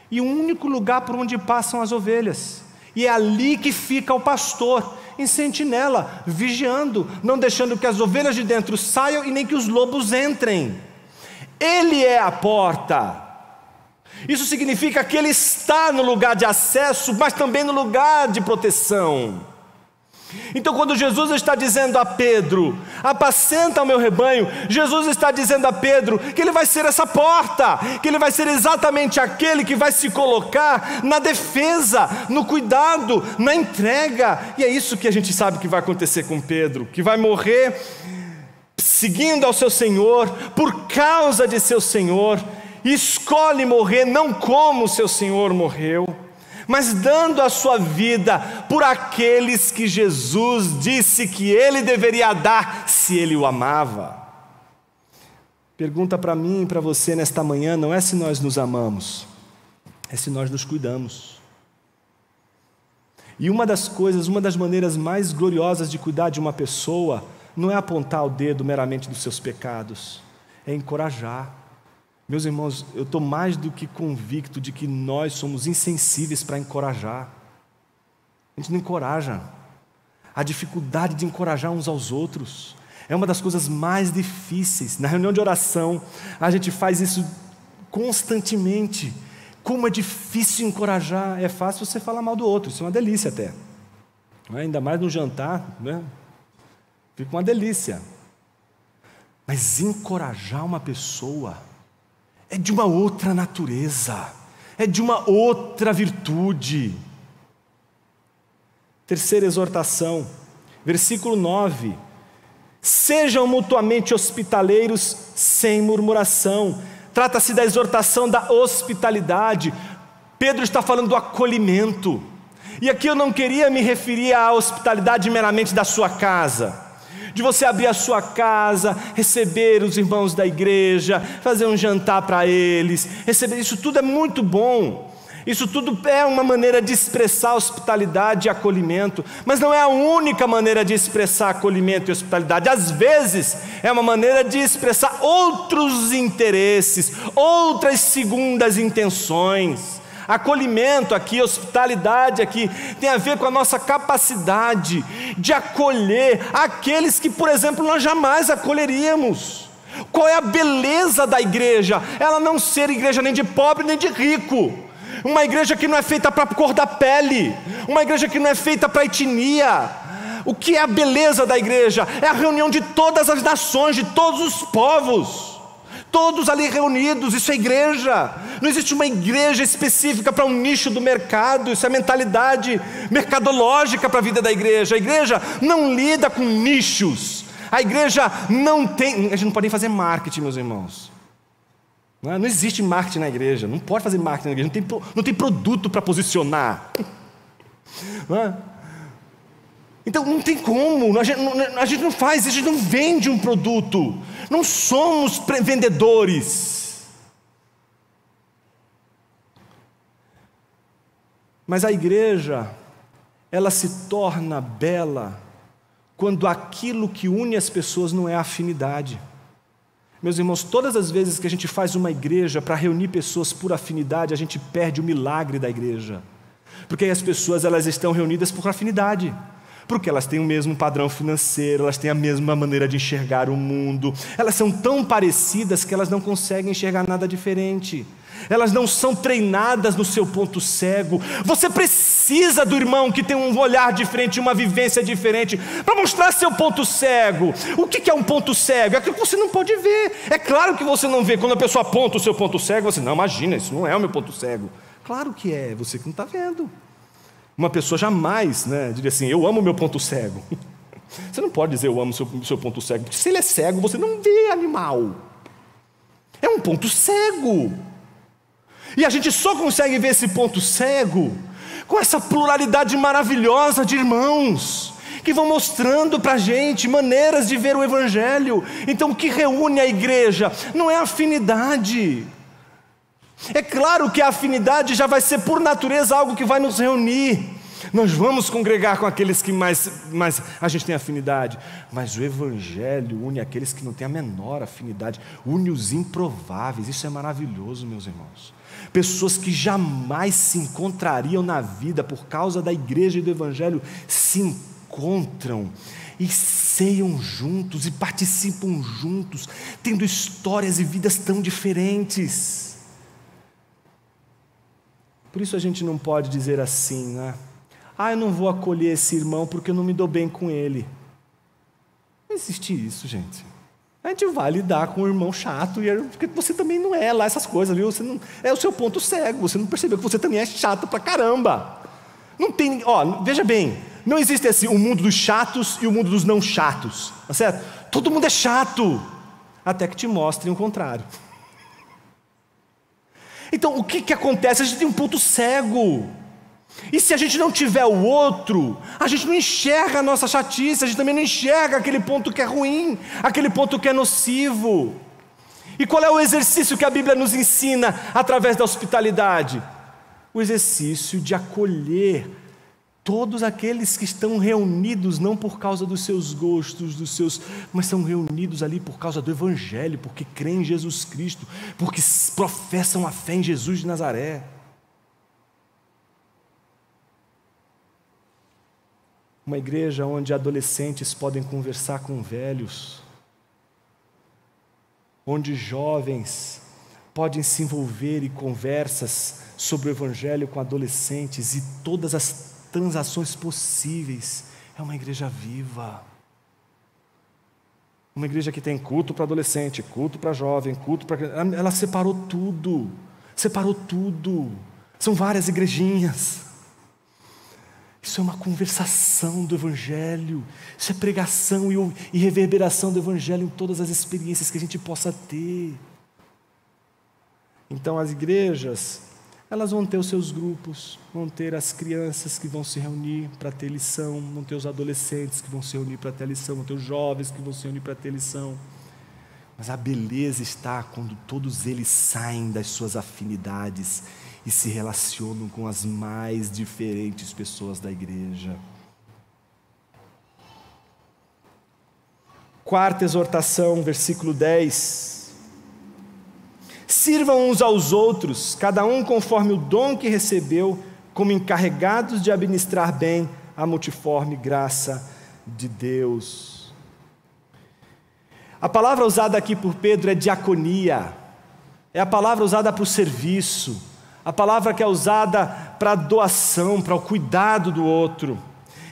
e o único lugar por onde passam as ovelhas. E é ali que fica o pastor, em sentinela, vigiando, não deixando que as ovelhas de dentro saiam e nem que os lobos entrem. Ele é a porta. Isso significa que ele está no lugar de acesso, mas também no lugar de proteção. Então, quando Jesus está dizendo a Pedro, apacenta o meu rebanho, Jesus está dizendo a Pedro que ele vai ser essa porta, que ele vai ser exatamente aquele que vai se colocar na defesa, no cuidado, na entrega. E é isso que a gente sabe que vai acontecer com Pedro, que vai morrer seguindo ao seu Senhor, por causa de seu Senhor, e escolhe morrer não como seu Senhor morreu, mas dando a sua vida por aqueles que Jesus disse que ele deveria dar se ele o amava. Pergunta para mim e para você nesta manhã não é se nós nos amamos, é se nós nos cuidamos. E uma das maneiras mais gloriosas de cuidar de uma pessoa não é apontar o dedo meramente dos seus pecados, é encorajar. Meus irmãos, eu estou mais do que convicto de que nós somos insensíveis para encorajar. A gente não encoraja. A dificuldade de encorajar uns aos outros é uma das coisas mais difíceis. Na reunião de oração, a gente faz isso constantemente. Como é difícil encorajar. É fácil você falar mal do outro, isso é uma delícia até. Ainda mais no jantar, né? Fica uma delícia. Mas encorajar uma pessoa é de uma outra natureza, é de uma outra virtude. Terceira exortação, versículo 9: sejam mutuamente hospitaleiros sem murmuração. Trata-se da exortação da hospitalidade. Pedro está falando do acolhimento, e aqui eu não queria me referir à hospitalidade meramente da sua casa, de você abrir a sua casa, receber os irmãos da igreja, fazer um jantar para eles, receber, isso tudo é muito bom, isso tudo é uma maneira de expressar hospitalidade e acolhimento, mas não é a única maneira de expressar acolhimento e hospitalidade. Às vezes é uma maneira de expressar outros interesses, outras segundas intenções. Acolhimento aqui, hospitalidade aqui, tem a ver com a nossa capacidade de acolher aqueles que, por exemplo, nós jamais acolheríamos. Qual é a beleza da igreja? Ela não ser igreja nem de pobre nem de rico, uma igreja que não é feita para a cor da pele, uma igreja que não é feita para a etnia. O que é a beleza da igreja? É a reunião de todas as nações, de todos os povos, todos ali reunidos. Isso é igreja. Não existe uma igreja específica para um nicho do mercado. Isso é mentalidade mercadológica para a vida da igreja. A igreja não lida com nichos. A igreja não tem... A gente não pode nem fazer marketing, meus irmãos. Não existe marketing na igreja. Não pode fazer marketing na igreja. Não tem produto para posicionar. Então não tem como, a gente não faz, a gente não vende um produto, não somos vendedores. Mas a igreja, ela se torna bela quando aquilo que une as pessoas não é a afinidade. Meus irmãos, todas as vezes que a gente faz uma igreja para reunir pessoas por afinidade, a gente perde o milagre da igreja, porque aí as pessoas elas estão reunidas por afinidade, porque elas têm o mesmo padrão financeiro, elas têm a mesma maneira de enxergar o mundo, elas são tão parecidas que elas não conseguem enxergar nada diferente, elas não são treinadas no seu ponto cego. Você precisa do irmão que tem um olhar diferente, uma vivência diferente, para mostrar seu ponto cego. O que é um ponto cego? É aquilo que você não pode ver. É claro que você não vê. Quando a pessoa aponta o seu ponto cego, você, não, imagina, isso não é o meu ponto cego. Claro que é, você que não está vendo. Uma pessoa jamais, diria assim, eu amo meu ponto cego. Você não pode dizer eu amo seu ponto cego, porque se ele é cego, você não vê, animal. É um ponto cego. E a gente só consegue ver esse ponto cego com essa pluralidade maravilhosa de irmãos que vão mostrando para a gente maneiras de ver o Evangelho. Então o que reúne a igreja não é afinidade. É claro que a afinidade já vai ser por natureza algo que vai nos reunir. Nós vamos congregar com aqueles que mais a gente tem afinidade. Mas o Evangelho une aqueles que não têm a menor afinidade. Une os improváveis. Isso é maravilhoso, meus irmãos. Pessoas que jamais se encontrariam na vida por causa da igreja e do Evangelho se encontram e ceiam juntos e participam juntos, tendo histórias e vidas tão diferentes. Por isso a gente não pode dizer assim, né? Eu não vou acolher esse irmão porque eu não me dou bem com ele. Não existe isso, gente. A gente vai lidar com o irmão chato, porque você também não é lá essas coisas, viu? Você não, é o seu ponto cego, você não percebeu que você também é chato pra caramba. Não tem, veja bem, não existe assim o mundo dos chatos e o mundo dos não chatos, tá certo? Todo mundo é chato, até que te mostrem o contrário. Então, o que acontece? A gente tem um ponto cego. E se a gente não tiver o outro, a gente não enxerga a nossa chatice, a gente também não enxerga aquele ponto que é ruim, aquele ponto que é nocivo. E qual é o exercício que a Bíblia nos ensina através da hospitalidade? O exercício de acolher todos aqueles que estão reunidos não por causa dos seus gostos, mas são reunidos ali por causa do Evangelho, porque creem em Jesus Cristo, porque professam a fé em Jesus de Nazaré. Uma igreja onde adolescentes podem conversar com velhos, onde jovens podem se envolver em conversas sobre o Evangelho com adolescentes e todas as transações possíveis. É uma igreja viva. Uma igreja que tem culto para adolescente, culto para jovem, culto para... Ela separou tudo. São várias igrejinhas. Isso é uma conversação do Evangelho, isso é pregação e reverberação do Evangelho em todas as experiências que a gente possa ter. Então as igrejas, elas vão ter os seus grupos, vão ter as crianças que vão se reunir para ter lição, vão ter os adolescentes que vão se reunir para ter lição, vão ter os jovens que vão se reunir para ter lição. Mas a beleza está quando todos eles saem das suas afinidades e se relacionam com as mais diferentes pessoas da igreja. Quarta exortação, versículo 10. Sirvam uns aos outros, cada um conforme o dom que recebeu, como encarregados de administrar bem a multiforme graça de Deus. A palavra usada aqui por Pedro é diaconia, é a palavra usada para o serviço, a palavra que é usada para a doação, para o cuidado do outro.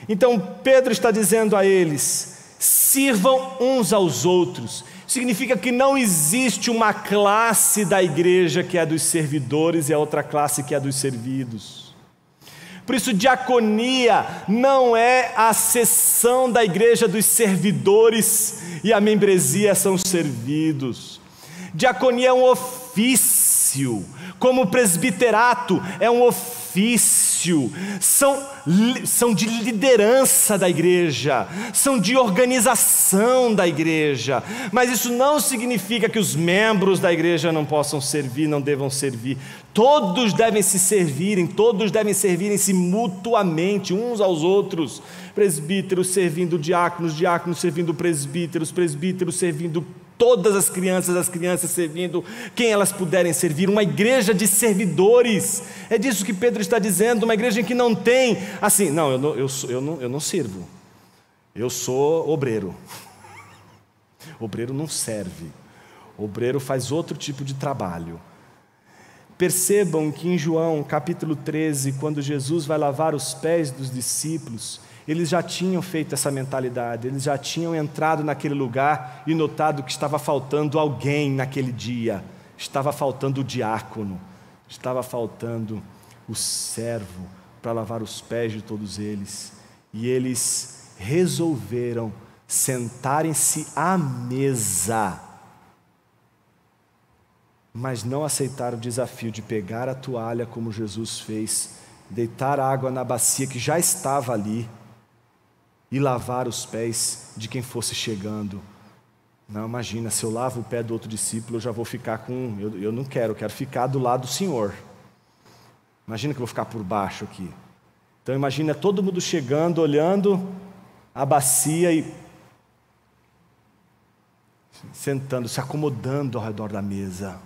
Então Pedro está dizendo a eles: sirvam uns aos outros. Significa que não existe uma classe da igreja que é a dos servidores e a outra classe que é a dos servidos. Por isso, diaconia não é a seção da igreja dos servidores e a membresia são servidos. Diaconia é um ofício, como o presbiterato é um ofício, são de liderança da igreja, são de organização da igreja, mas isso não significa que os membros da igreja não possam servir, não devam servir. Todos devem se servirem, todos devem servirem-se mutuamente uns aos outros. Presbíteros servindo diáconos, diáconos servindo presbíteros, presbíteros servindo todas as crianças servindo quem elas puderem servir. Uma igreja de servidores. É disso que Pedro está dizendo. Uma igreja em que não tem assim, não, eu não sirvo, eu sou obreiro. Obreiro não serve, obreiro faz outro tipo de trabalho. Percebam que em João capítulo 13, quando Jesus vai lavar os pés dos discípulos, eles já tinham feito essa mentalidade, eles já tinham entrado naquele lugar e notado que estava faltando alguém naquele dia, estava faltando o diácono, estava faltando o servo para lavar os pés de todos eles, e eles resolveram sentarem-se à mesa, mas não aceitaram o desafio de pegar a toalha como Jesus fez, deitar água na bacia que já estava ali e lavar os pés de quem fosse chegando. Não, imagina, se eu lavo o pé do outro discípulo, eu já vou ficar com... Eu não quero ficar do lado do Senhor. Imagina que eu vou ficar por baixo aqui. Então imagina todo mundo chegando, olhando a bacia e sentando, se acomodando ao redor da mesa.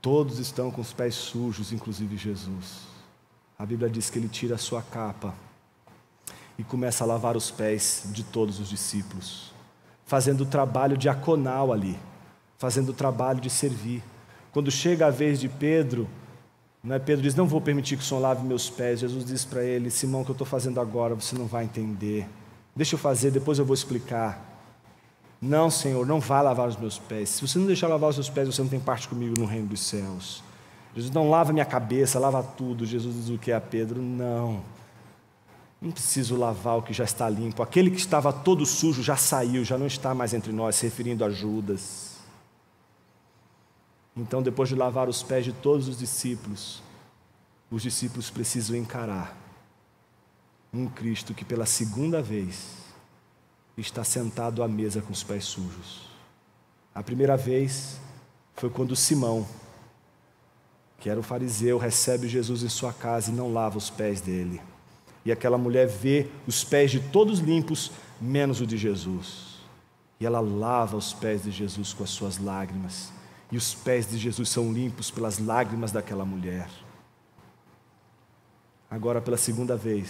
Todos estão com os pés sujos, inclusive Jesus. A Bíblia diz que ele tira a sua capa e começa a lavar os pés de todos os discípulos, fazendo o trabalho diaconal ali, fazendo o trabalho de servir. Quando chega a vez de Pedro, Não é? Pedro diz, não vou permitir que o Senhor lave meus pés. Jesus diz para ele, Simão, o que eu estou fazendo agora, você não vai entender. Deixa eu fazer, depois eu vou explicar. Não, Senhor, não vai lavar os meus pés. Se você não deixar lavar os seus pés, você não tem parte comigo no reino dos céus. Jesus, não lava minha cabeça, lava tudo. Jesus diz o que a Pedro? Não preciso lavar o que já está limpo. Aquele que estava todo sujo já saiu, já não está mais entre nós, se referindo a Judas. Então, depois de lavar os pés de todos os discípulos precisam encarar um Cristo que pela segunda vez está sentado à mesa com os pés sujos. A primeira vez foi quando Simão, que era o fariseu, recebe Jesus em sua casa e não lava os pés dele. E aquela mulher vê os pés de todos limpos, menos o de Jesus. E ela lava os pés de Jesus com as suas lágrimas. E os pés de Jesus são limpos pelas lágrimas daquela mulher. Agora, pela segunda vez,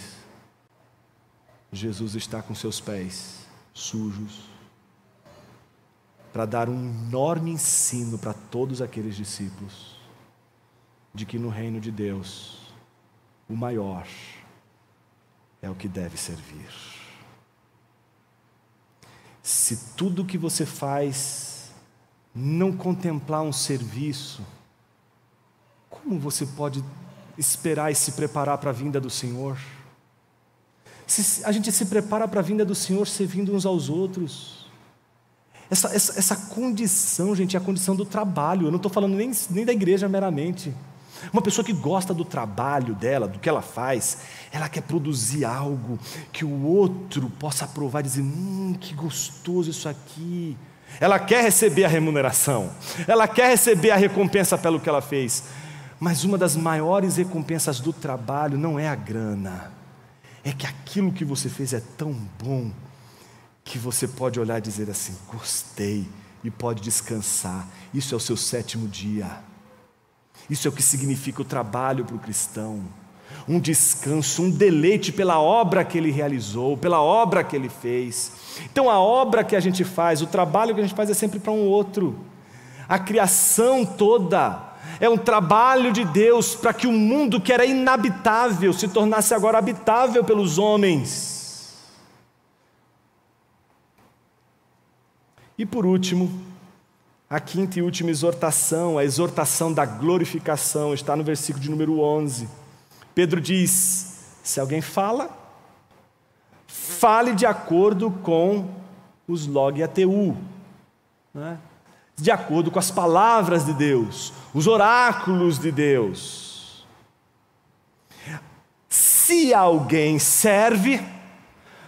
Jesus está com seus pés sujos para dar um enorme ensino para todos aqueles discípulos de que no reino de Deus, o maior é o que deve servir. Se tudo o que você faz não contemplar um serviço, como você pode esperar e se preparar para a vinda do Senhor? Se a gente se prepara para a vinda do Senhor servindo uns aos outros, essa condição, gente, é a condição do trabalho. Eu não estou falando nem da igreja meramente. Uma pessoa que gosta do trabalho dela, do que ela faz, ela quer produzir algo que o outro possa aprovar e dizer, que gostoso isso aqui. Ela quer receber a remuneração, ela quer receber a recompensa pelo que ela fez. Mas uma das maiores recompensas do trabalho não é a grana, é que aquilo que você fez é tão bom que você pode olhar e dizer assim, gostei, e pode descansar. Isso é o seu 7º dia. Isso é o que significa o trabalho para o cristão. Um descanso, um deleite pela obra que ele realizou, pela obra que ele fez. Então a obra que a gente faz, o trabalho que a gente faz é sempre para um outro. A criação toda é um trabalho de Deus para que o mundo que era inabitável se tornasse agora habitável pelos homens. E por último, a 5ª e última exortação, a exortação da glorificação, está no versículo de número 11. Pedro diz, se alguém fala, fale de acordo com os logoteu, né? De acordo com as palavras de Deus, os oráculos de Deus. Se alguém serve,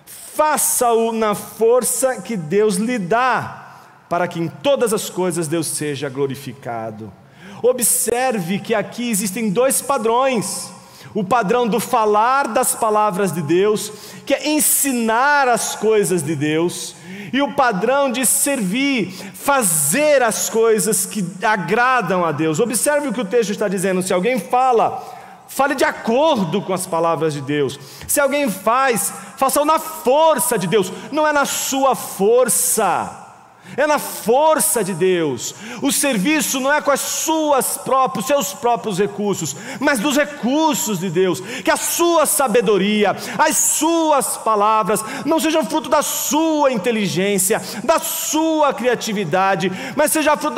faça-o na força que Deus lhe dá, para que em todas as coisas Deus seja glorificado. Observe que aqui existem 2 padrões. O padrão do falar das palavras de Deus, que é ensinar as coisas de Deus, e o padrão de servir, fazer as coisas que agradam a Deus. Observe o que o texto está dizendo. Se alguém fala, fale de acordo com as palavras de Deus. Se alguém faz, faça-o na força de Deus. Não é na sua força, é na força de Deus. O serviço não é com os seus próprios recursos, mas dos recursos de Deus. Que a sua sabedoria, as suas palavras não sejam fruto da sua inteligência, da sua criatividade, mas seja fruto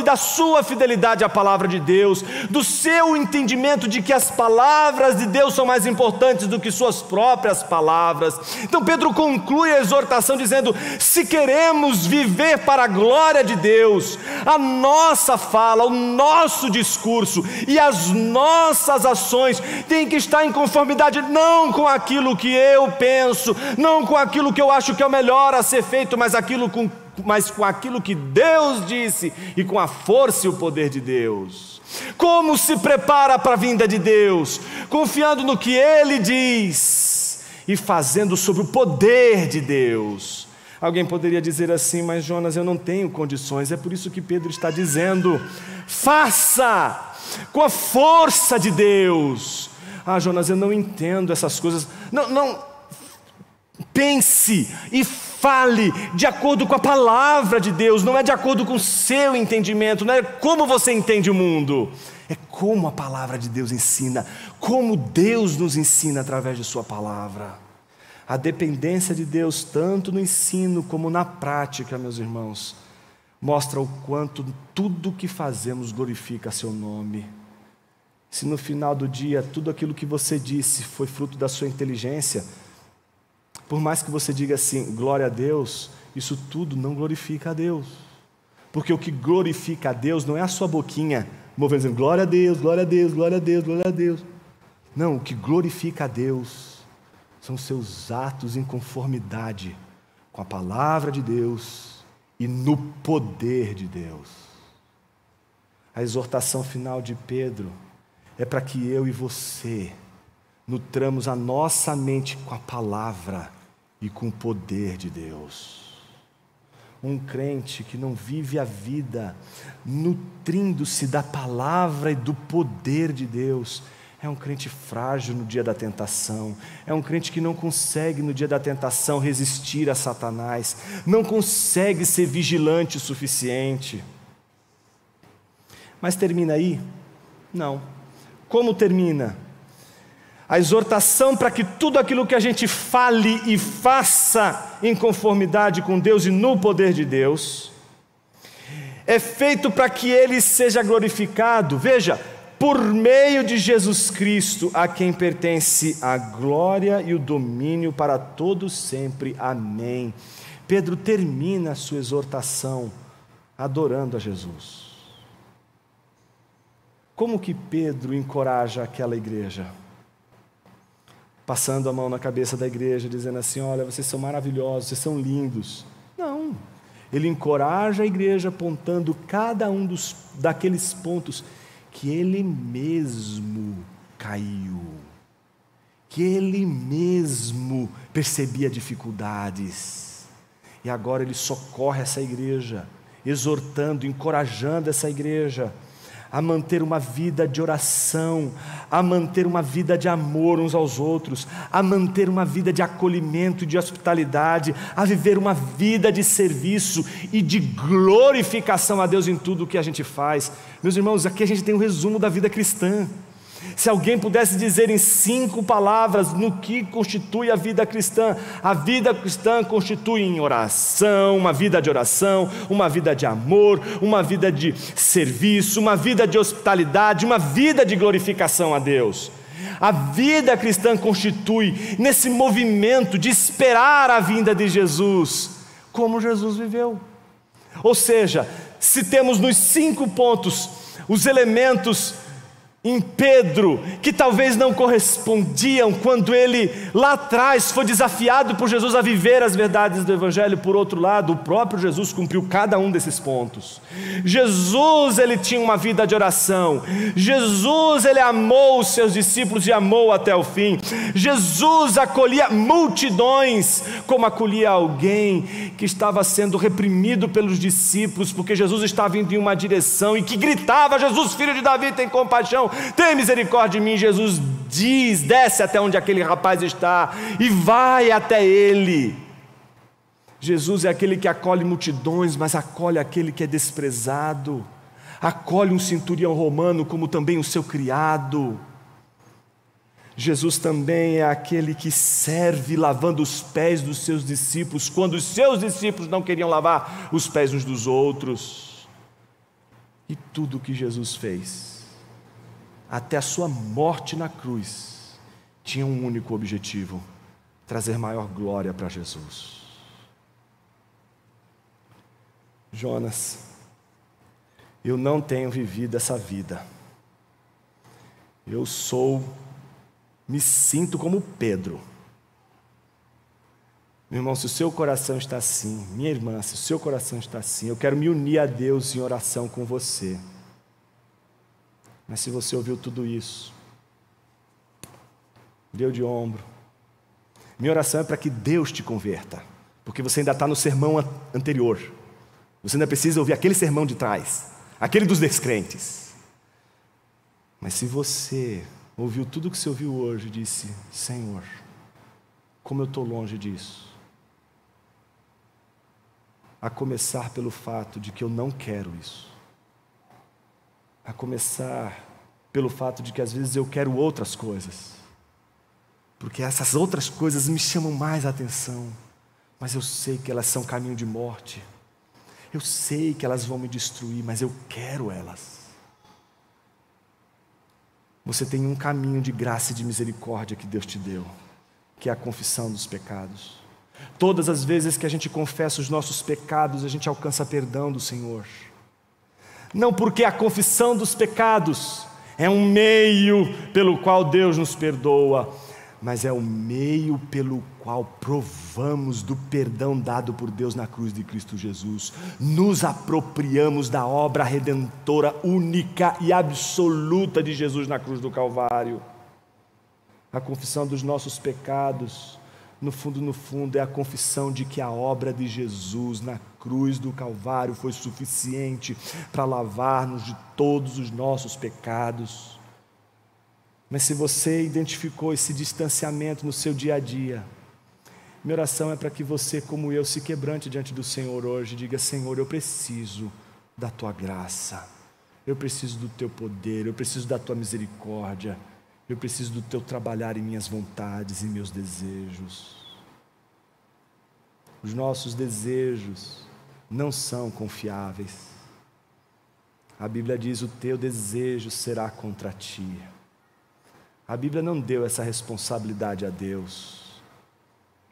da sua fidelidade à palavra de Deus, do seu entendimento de que as palavras de Deus são mais importantes do que suas próprias palavras. Então Pedro conclui a exortação dizendo, se queremos viver para a glória de Deus, a nossa fala, o nosso discurso e as nossas ações têm que estar em conformidade não com aquilo que eu penso, não com aquilo que eu acho que é o melhor a ser feito, mas com aquilo que Deus disse e com a força e o poder de Deus. Como se prepara para a vinda de Deus? Confiando no que Ele diz e fazendo sobre o poder de Deus. Alguém poderia dizer assim, mas Jonas, eu não tenho condições. É por isso que Pedro está dizendo, faça com a força de Deus. Jonas, eu não entendo essas coisas. Não, pense e fale de acordo com a palavra de Deus, não é de acordo com o seu entendimento, não é como você entende o mundo, É como a palavra de Deus ensina, como Deus nos ensina através de sua palavra. A dependência de Deus, tanto no ensino como na prática, meus irmãos, mostra o quanto tudo o que fazemos glorifica seu nome. Se no final do dia tudo aquilo que você disse foi fruto da sua inteligência, por mais que você diga assim, glória a Deus, isso tudo não glorifica a Deus. Porque o que glorifica a Deus não é a sua boquinha movendo dizendo glória a Deus, glória a Deus, glória a Deus, glória a Deus. Não, o que glorifica a Deus são seus atos em conformidade com a palavra de Deus e no poder de Deus. A exortação final de Pedro é para que eu e você nutramos a nossa mente com a palavra e com o poder de Deus. Um crente que não vive a vida nutrindo-se da palavra e do poder de Deus é um crente frágil no dia da tentação, é um crente que não consegue no dia da tentação resistir a Satanás, não consegue ser vigilante o suficiente. Mas termina aí? Não. Como termina? A exortação para que tudo aquilo que a gente fale e faça em conformidade com Deus e no poder de Deus, é feito para que Ele seja glorificado, veja, por meio de Jesus Cristo, a quem pertence a glória e o domínio para todos sempre. Amém. Pedro termina a sua exortação adorando a Jesus. Como que Pedro encoraja aquela igreja? Passando a mão na cabeça da igreja, dizendo assim, olha, vocês são maravilhosos, vocês são lindos. Não, ele encoraja a igreja apontando cada um daqueles pontos que ele mesmo caiu, que ele mesmo percebia dificuldades, e agora ele socorre essa igreja, exortando, encorajando essa igreja a manter uma vida de oração, a manter uma vida de amor uns aos outros, a manter uma vida de acolhimento e de hospitalidade, a viver uma vida de serviço e de glorificação a Deus em tudo o que a gente faz. Meus irmãos, aqui a gente tem um resumo da vida cristã. Se alguém pudesse dizer em 5 palavras no que constitui a vida cristã constitui em oração, uma vida de oração, uma vida de amor, uma vida de serviço, uma vida de hospitalidade, uma vida de glorificação a Deus. A vida cristã constitui nesse movimento de esperar a vinda de Jesus, como Jesus viveu. Ou seja, se temos nos 5 pontos os elementos em Pedro, que talvez não correspondiam quando ele lá atrás foi desafiado por Jesus a viver as verdades do Evangelho. Por outro lado, o próprio Jesus cumpriu cada um desses pontos. Jesus, ele tinha uma vida de oração. Jesus, ele amou os seus discípulos e amou até o fim. Jesus acolhia multidões, como acolhia alguém que estava sendo reprimido pelos discípulos, porque Jesus estava indo em uma direção e que gritava, Jesus, filho de Davi, tem compaixão, tem misericórdia de mim. Jesus diz, desce até onde aquele rapaz está e vai até ele. Jesus é aquele que acolhe multidões, mas acolhe aquele que é desprezado, acolhe um centurião romano como também o seu criado. Jesus também é aquele que serve lavando os pés dos seus discípulos, quando os seus discípulos não queriam lavar os pés uns dos outros. E tudo o que Jesus fez, até a sua morte na cruz, tinha um único objetivo: trazer maior glória para Jesus. Jonas, eu não tenho vivido essa vida. Me sinto como Pedro. Meu irmão, se o seu coração está assim, minha irmã, se o seu coração está assim, eu quero me unir a Deus em oração com você. Mas se você ouviu tudo isso, deu de ombro, minha oração é para que Deus te converta, porque você ainda está no sermão anterior, você ainda precisa ouvir aquele sermão de trás, aquele dos descrentes. Mas se você ouviu tudo o que você ouviu hoje e disse, Senhor, como eu estou longe disso, a começar pelo fato de que eu não quero isso, a começar pelo fato de que às vezes eu quero outras coisas, porque essas outras coisas me chamam mais a atenção, mas eu sei que elas são caminho de morte, eu sei que elas vão me destruir, mas eu quero elas. Você tem um caminho de graça e de misericórdia que Deus te deu, que é a confissão dos pecados. Todas as vezes que a gente confessa os nossos pecados, a gente alcança perdão do Senhor. Não porque a confissão dos pecados é um meio pelo qual Deus nos perdoa, mas é o meio pelo qual provamos do perdão dado por Deus na cruz de Cristo Jesus. Nos apropriamos da obra redentora única e absoluta de Jesus na cruz do Calvário. A confissão dos nossos pecados, no fundo, é a confissão de que a obra de Jesus na cruz do Calvário foi suficiente para lavar-nos de todos os nossos pecados. Mas se você identificou esse distanciamento no seu dia a dia, minha oração é para que você, como eu, se quebrante diante do Senhor hoje e diga: Senhor, eu preciso da Tua graça, eu preciso do Teu poder, eu preciso da Tua misericórdia, eu preciso do Teu trabalhar em minhas vontades e meus desejos. Os nossos desejos não são confiáveis. A Bíblia diz: o teu desejo será contra ti. A Bíblia não deu essa responsabilidade a Deus.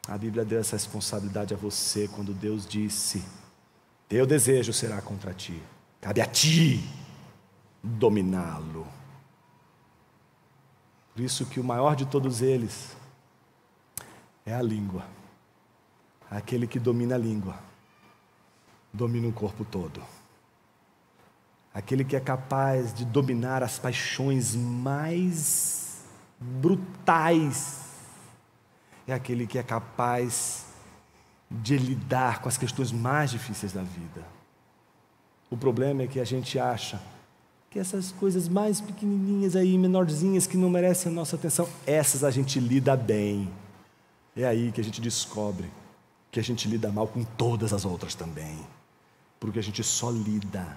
A Bíblia deu essa responsabilidade a você quando Deus disse: teu desejo será contra ti. Cabe a ti dominá-lo. Por isso que o maior de todos eles é a língua. Aquele que domina a língua domina o corpo todo. Aquele que é capaz de dominar as paixões mais brutais é aquele que é capaz de lidar com as questões mais difíceis da vida. O problema é que a gente acha que essas coisas mais pequenininhas aí, menorzinhas, que não merecem a nossa atenção, essas a gente lida bem. É aí que a gente descobre que a gente lida mal com todas as outras também, porque a gente só lida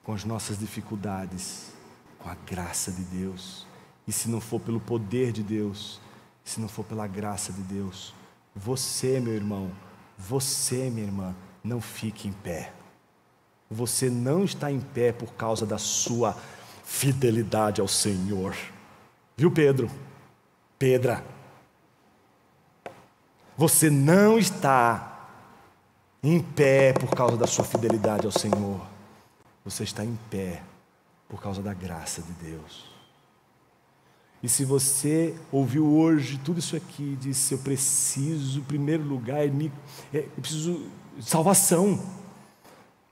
com as nossas dificuldades com a graça de Deus. E se não for pelo poder de Deus, se não for pela graça de Deus, você, meu irmão, você, minha irmã, não fique em pé. Você não está em pé por causa da sua fidelidade ao Senhor. Viu, Pedro? Pedra. Você não está em pé por causa da sua fidelidade ao Senhor. Você está em pé por causa da graça de Deus. E se você ouviu hoje tudo isso aqui e disse: eu preciso, em primeiro lugar, eu preciso de salvação,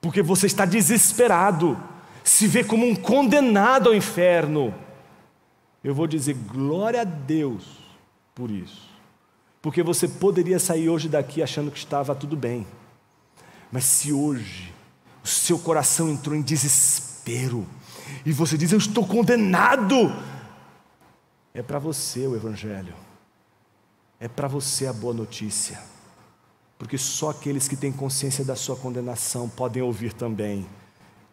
porque você está desesperado, se vê como um condenado ao inferno, eu vou dizer glória a Deus por isso, porque você poderia sair hoje daqui achando que estava tudo bem, mas se hoje o seu coração entrou em desespero e você diz: eu estou condenado, é para você o Evangelho, é para você a boa notícia, porque só aqueles que têm consciência da sua condenação podem ouvir também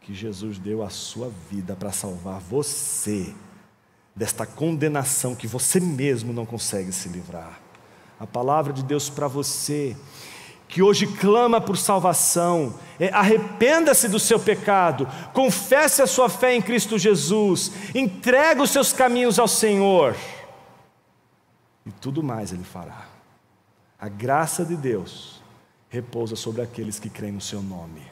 que Jesus deu a sua vida para salvar você desta condenação que você mesmo não consegue se livrar. A palavra de Deus para você que hoje clama por salvação arrependa-se do seu pecado, confesse a sua fé em Cristo Jesus, entregue os seus caminhos ao Senhor, e tudo mais Ele fará. A graça de Deus repousa sobre aqueles que creem no seu nome,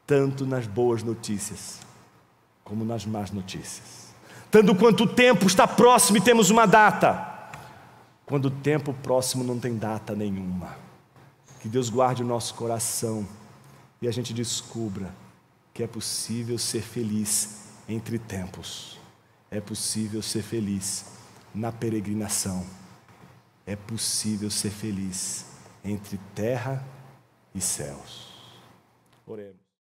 tanto nas boas notícias como nas más notícias, tanto quanto o tempo está próximo e temos uma data, quando o tempo próximo não tem data nenhuma. Que Deus guarde o nosso coração e a gente descubra que é possível ser feliz entre tempos, é possível ser feliz na peregrinação, é possível ser feliz entre terra e céus. Oremos.